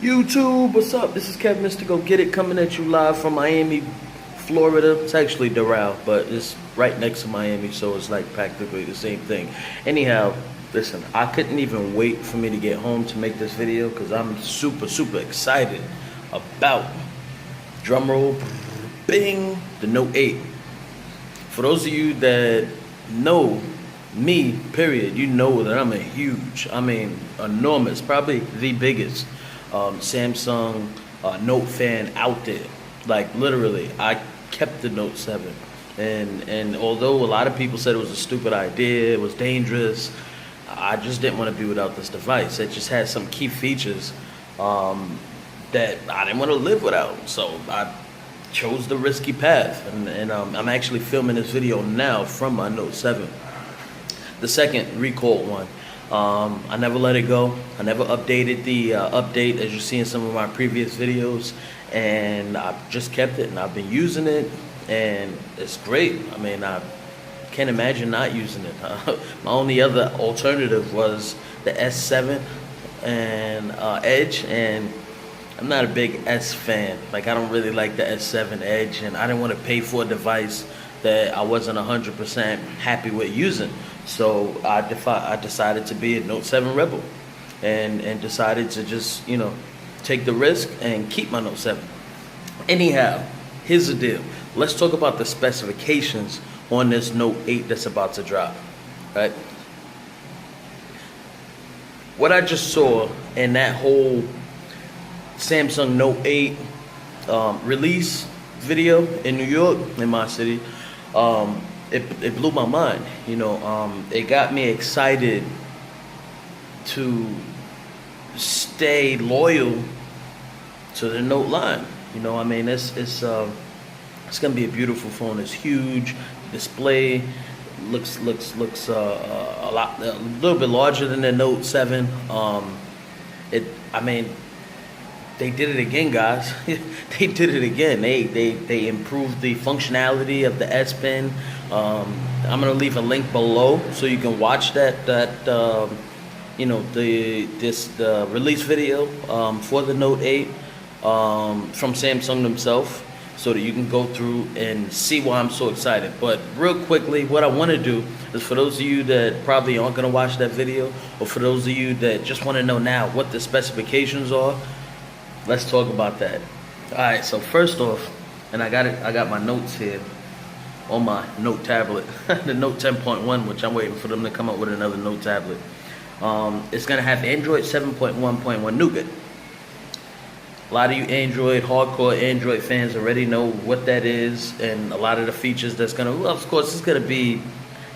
YouTube, what's up? This is Kevin Mr. Go Get It coming at you live from Miami, Florida. It's actually Doral, but it's right next to Miami, so it's like practically the same thing. Anyhow, listen, I couldn't even wait for me to get home to make this video because I'm super excited about, drumroll, bing, the Note 8. For those of you that know me, period, you know that I'm enormous, probably the biggest Samsung Note fan out there. Like literally, I kept the Note 7, and although a lot of people said it was a stupid idea, it was dangerous, I just didn't want to be without this device. It just had some key features that I didn't want to live without, so I chose the risky path, and I'm actually filming this video now from my Note 7, the second recalled one. I never let it go. I never updated the update, as you see in some of my previous videos, and I just kept it, and I've been using it, and it's great. I mean, I can't imagine not using it. My only other alternative was the S7 and Edge, and I'm not a big S fan. Like, I don't really like the S7 Edge, and I didn't want to pay for a device that I wasn't 100% happy with using. So I decided to be a Note 7 rebel, and decided to just, you know, take the risk and keep my Note 7. Anyhow, here's the deal. Let's talk about the specifications on this Note 8 that's about to drop, right? What I just saw in that whole Samsung Note 8 release video in New York, in my city, it blew my mind. You know, it got me excited to stay loyal to the Note line. You know, I mean, it's gonna be a beautiful phone. It's huge. Display looks a little bit larger than the Note 7. I mean, they did it again, guys. They did it again. They improved the functionality of the S Pen. I'm gonna leave a link below so you can watch that you know, the release video for the Note 8 from Samsung themselves, so that you can go through and see why I'm so excited. But real quickly, what I want to do is, for those of you that probably aren't gonna watch that video, or for those of you that just want to know now what the specifications are, let's talk about that. All right, so first off, and I got my notes here on my Note tablet, the Note 10.1, which I'm waiting for them to come up with another Note tablet. It's gonna have Android 7.1.1 Nougat. A lot of you hardcore Android fans already know what that is, and a lot of the features that's gonna, well, of course, it's gonna be,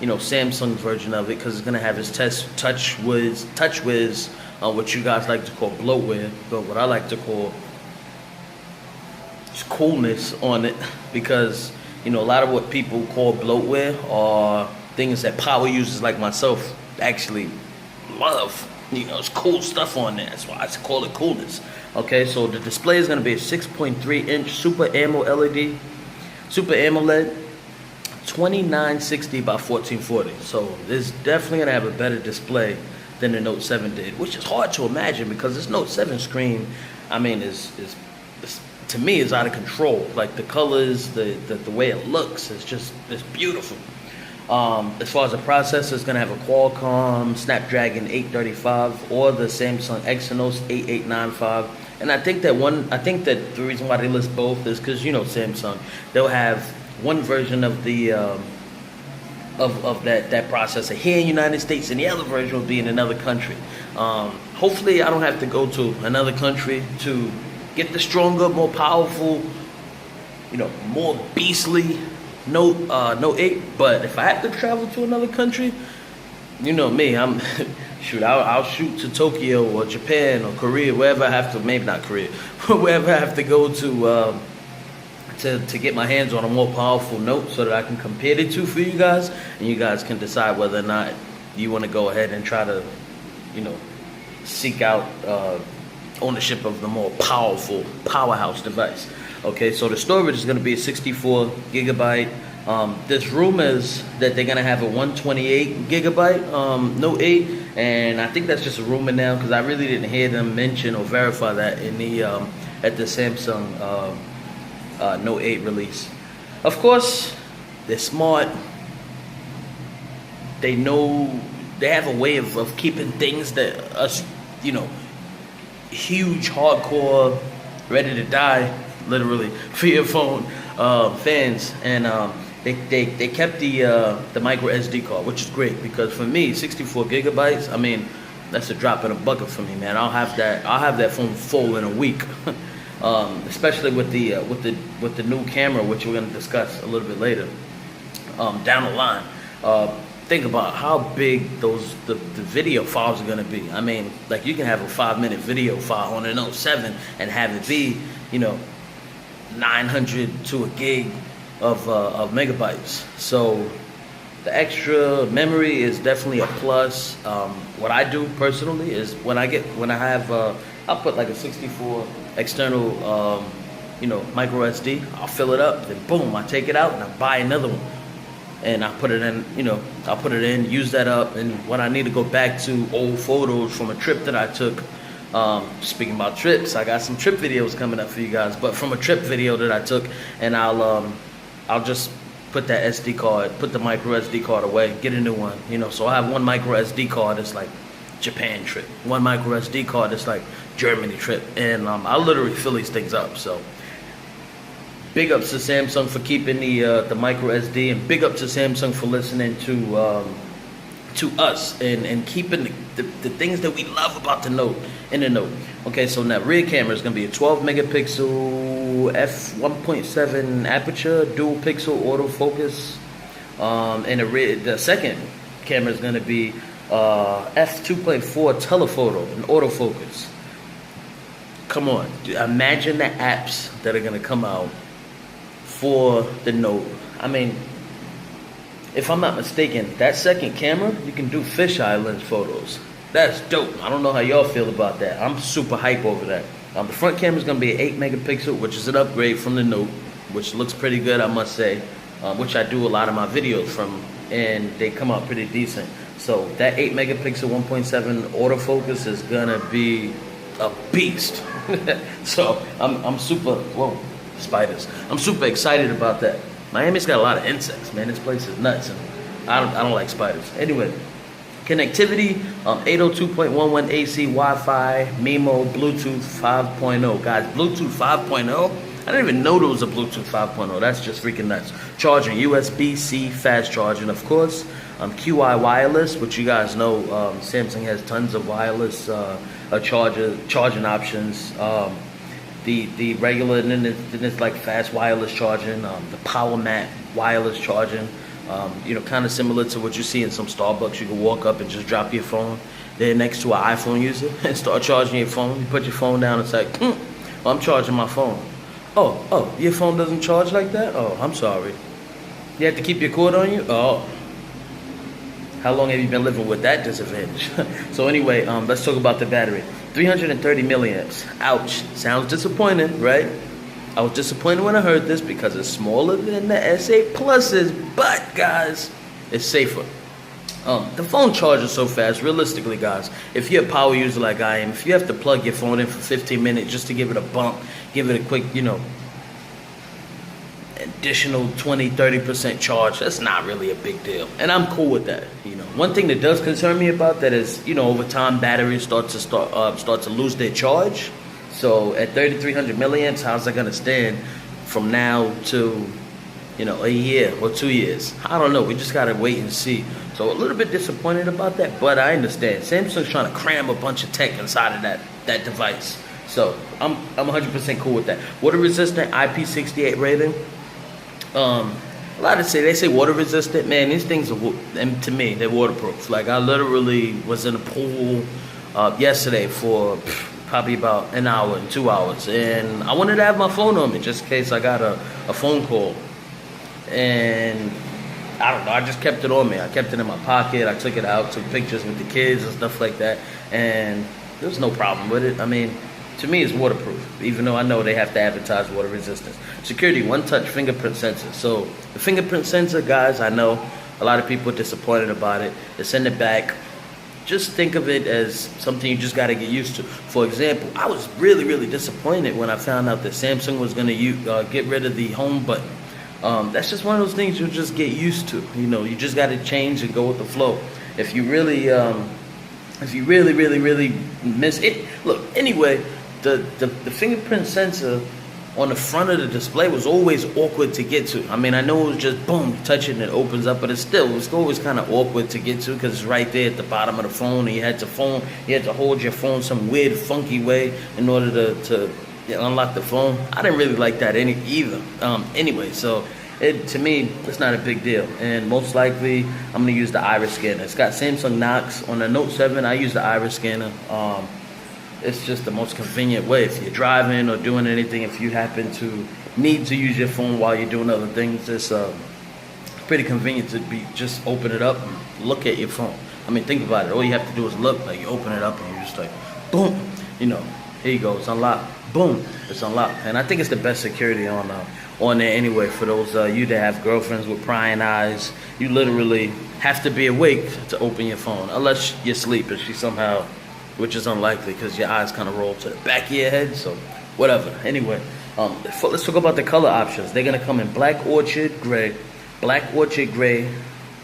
you know, Samsung's version of it, because it's gonna have its TouchWiz, what you guys like to call bloatware, but what I like to call just coolness on it, because, you know, a lot of what people call bloatware are things that power users like myself actually love. You know, it's cool stuff on there. That's why I call it coolness. Okay, so the display is going to be a 6.3-inch Super AMOLED, 2960 by 1440. So it's definitely going to have a better display than the Note 7 did, which is hard to imagine because this Note 7 screen, I mean, is to me, is out of control. Like the colors, the way it looks, it's beautiful. As far as the processor, it's gonna have a Qualcomm Snapdragon 835 or the Samsung Exynos 8895. And I think that the reason why they list both is because, you know, Samsung, they'll have one version of the of that processor here in the United States, and the other version will be in another country. Hopefully, I don't have to go to another country to get the stronger, more powerful, you know, more beastly Note 8. But if I have to travel to another country, you know me, I'll shoot to Tokyo or Japan or Korea, wherever I have to. Maybe not Korea, wherever I have to go to get my hands on a more powerful Note, so that I can compare the two for you guys, and you guys can decide whether or not you want to go ahead and try to, you know, seek out ownership of the more powerful powerhouse device. Okay, so the storage is going to be a 64 gigabyte There's rumors that they're gonna have a 128 gigabyte Note 8, and I think that's just a rumor now because I really didn't hear them mention or verify that in the at the Samsung Note 8 release. Of course, they're smart. They know they have a way of keeping things that us, huge, hardcore, ready to die, literally, for your phone fans. And they kept the micro SD card, which is great because for me, 64 gigabytes, I mean, that's a drop in a bucket for me, man. I'll have that phone full in a week. Especially with the new camera, which we're gonna discuss a little bit later down the line. Think about how big the video files are gonna be. I mean, like you can have a 5-minute video file on an Note 7 and have it be, 900 to a gig of megabytes. So the extra memory is definitely a plus. What I do personally is when I have I'll put like a 64 external micro SD. I'll fill it up, then boom, I take it out and I buy another one. And I put it in, use that up, and when I need to go back to old photos from a trip that I took, speaking about trips, I got some trip videos coming up for you guys, but from a trip video that I took, and I'll just put that SD card, put the micro SD card away, get a new one, so I have one micro SD card that's like Japan trip, one micro SD card that's like Germany trip, and I literally fill these things up, so. Big ups to Samsung for keeping the micro SD, and big ups to Samsung for listening to us and keeping the things that we love about the Note in the Note. Okay, so now rear camera is gonna be a 12 megapixel f1.7 aperture, dual pixel autofocus, and the second camera is gonna be f2.4 telephoto and autofocus. Come on, imagine the apps that are gonna come out for the Note. I mean, if I'm not mistaken, that second camera, you can do fisheye lens photos. That's dope. I don't know how y'all feel about that. I'm super hype over that. The front camera is going to be an 8 megapixel, which is an upgrade from the Note, which looks pretty good, I must say, which I do a lot of my videos from, and they come out pretty decent. So that 8 megapixel 1.7 autofocus is going to be a beast. So I'm super, whoa. Spiders. I'm super excited about that. Miami's got a lot of insects, man. This place is nuts, and I don't like spiders. Anyway, connectivity, 802.11 AC, Wi-Fi, MIMO, Bluetooth 5.0. Guys, Bluetooth 5.0? I didn't even know there was a Bluetooth 5.0. That's just freaking nuts. Charging, USB-C fast charging, of course. QI wireless, which you guys know, Samsung has tons of wireless charging options. The regular, and then it's like fast wireless charging, the Power Mat wireless charging, kind of similar to what you see in some Starbucks. You can walk up and just drop your phone there next to an iPhone user and start charging your phone. You put your phone down and it's like, I'm charging my phone. Oh, your phone doesn't charge like that? Oh, I'm sorry. You have to keep your cord on you? Oh. How long have you been living with that disadvantage? So anyway, let's talk about the battery. 330 milliamps. Ouch. Sounds disappointing, right? I was disappointed when I heard this because it's smaller than the S8 Pluses, but guys, it's safer. The phone charges so fast. Realistically, guys, if you're a power user like I am, if you have to plug your phone in for 15 minutes just to give it a bump, give it a quick, additional 20-30% charge, that's not really a big deal, and I'm cool with that. One thing that does concern me about that is over time batteries start to lose their charge. So at 3,300 milliamps, how's that gonna stand from now to a year or 2 years? I don't know. We just gotta wait and see. So a little bit disappointed about that, but I understand Samsung's trying to cram a bunch of tech inside of that device. So I'm 100% cool with that. Water resistant, IP68 rating. A lot of they say water resistant. Man, these things are, and to me, they're waterproof. Like I literally was in a pool yesterday for probably about an hour and 2 hours, and I wanted to have my phone on me just in case I got a phone call. And I don't know, I just kept it on me. I kept it in my pocket. I took it out, took pictures with the kids and stuff like that, and there was no problem with it. I mean, to me it's waterproof, even though I know they have to advertise water resistance. Security, one-touch fingerprint sensor. So the fingerprint sensor, guys, I know a lot of people are disappointed about it. They send it back. Just think of it as something you just got to get used to. For example, I was really, really disappointed when I found out that Samsung was going to get rid of the home button. That's just one of those things you'll just get used to. You know, you just got to change and go with the flow. If you really, really miss it, look. Anyway, the fingerprint sensor on the front of the display was always awkward to get to. I mean, I know it was just boom, you touch it and it opens up, but it's always kind of awkward to get to because it's right there at the bottom of the phone, and you had to hold your phone some weird, funky way in order to unlock the phone. I didn't really like that either. Anyway, so to me, it's not a big deal, and most likely I'm gonna use the iris scanner. It's got Samsung Knox on the Note 7. I use the iris scanner. It's just the most convenient way. If you're driving or doing anything, if you happen to need to use your phone while you're doing other things, it's pretty convenient to just open it up and look at your phone. I mean, think about it. All you have to do is look. Like, you open it up and you're just like, boom. You know, here you go. It's unlocked. Boom. It's unlocked. And I think it's the best security on there anyway. For those you that have girlfriends with prying eyes, you literally have to be awake to open your phone, unless you sleep and she somehow, which is unlikely because your eyes kind of roll to the back of your head, so whatever. Anyway, let's talk about the color options. They're going to come in black orchid gray,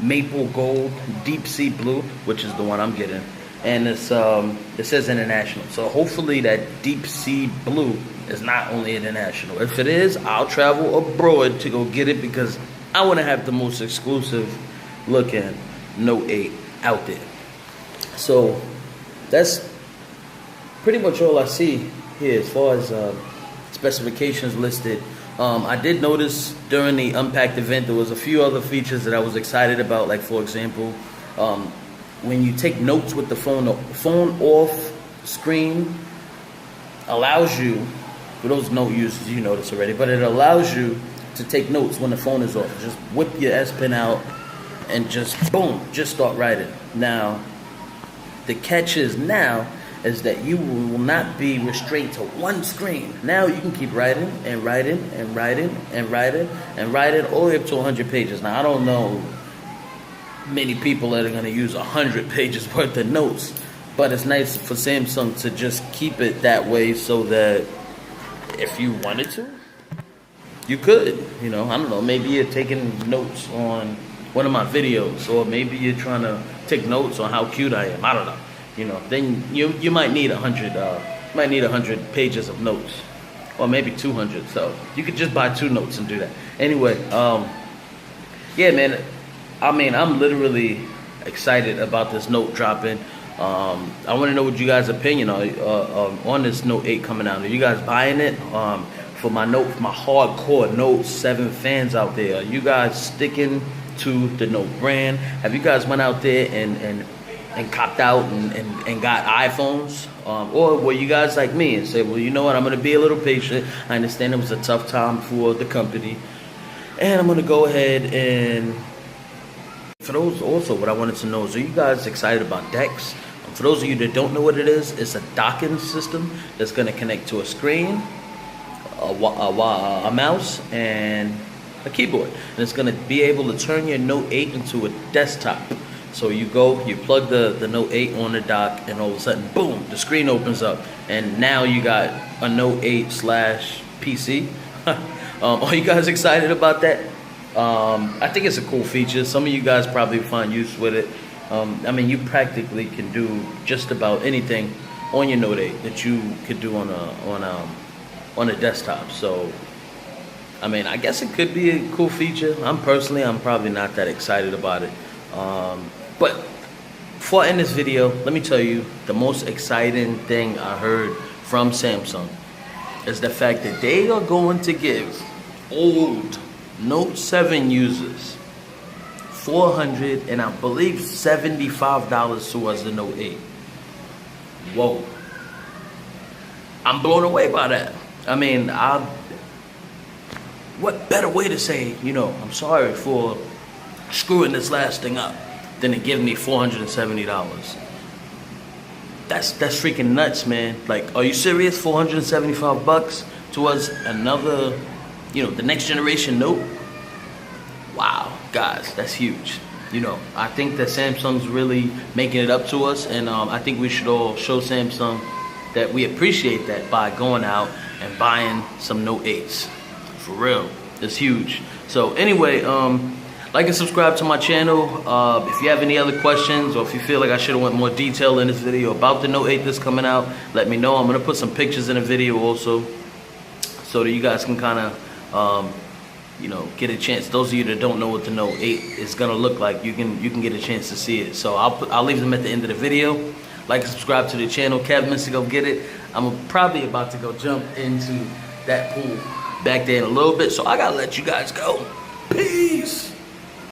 maple gold, deep sea blue, which is the one I'm getting, and it says international. So hopefully that deep sea blue is not only international. If it is, I'll travel abroad to go get it because I want to have the most exclusive looking Note 8 out there. So that's pretty much all I see here as far as specifications listed. I did notice during the Unpacked event there was a few other features that I was excited about. Like, for example, when you take notes with the phone off screen allows you, for those note users, you know this already, but it allows you to take notes when the phone is off. Just whip your S Pen out and just boom, just start writing. Now, the catch is that you will not be restrained to one screen. Now you can keep writing and writing and writing and writing and writing all the way up to 100 pages. Now, I don't know many people that are going to use 100 pages worth of notes, but it's nice for Samsung to just keep it that way so that if you wanted to, you could. You know, I don't know, maybe you're taking notes on one of my videos, or maybe you're trying to take notes on how cute I am. I don't know. You know, then you might need 100 pages of notes, or maybe 200. So you could just buy 2 notes and do that. Anyway, yeah, man. I mean, I'm literally excited about this Note dropping. I want to know what you guys' opinion on this Note 8 coming out. Are you guys buying it? For my hardcore Note 7 fans out there, are you guys sticking to the Note brand? Have you guys went out there and copped out and got iPhones? Or were you guys like me and said, well, you know what, I'm going to be a little patient. I understand it was a tough time for the company, and I'm going to go ahead and... For those also, what I wanted to know is, are you guys excited about DeX? For those of you that don't know what it is, it's a docking system that's going to connect to a screen, a mouse, and a keyboard. And it's going to be able to turn your Note 8 into a desktop. So you plug the Note 8 on the dock, and all of a sudden, boom, the screen opens up. And now you got a Note 8/PC. Are you guys excited about that? I think it's a cool feature. Some of you guys probably find use with it. I mean, you practically can do just about anything on your Note 8 that you could do on a desktop. So, I mean, I guess it could be a cool feature. I'm probably not that excited about it. But before I end this video, let me tell you the most exciting thing I heard from Samsung is the fact that they are going to give old Note 7 users $400 and I believe $75 towards the Note 8. Whoa. I'm blown away by that. I mean, what better way to say, you know, I'm sorry for screwing this last thing up than to give me $470. That's freaking nuts, man. Like, are you serious? $475 towards another, the next generation Note? Wow, guys, that's huge. I think that Samsung's really making it up to us, and I think we should all show Samsung that we appreciate that by going out and buying some Note 8s. For real, it's huge. So anyway, like and subscribe to my channel. If you have any other questions, or if you feel like I should have went more detail in this video about the Note 8 that's coming out, let me know. I'm gonna put some pictures in the video also, so that you guys can kind of get a chance. Those of you that don't know what the Note 8 is gonna look like, you can get a chance to see it. So I'll leave them at the end of the video. Like and subscribe to the channel. Kev Mr. Go Get It. I'm probably about to go jump into that pool back there in a little bit, so I gotta let you guys go. Peace.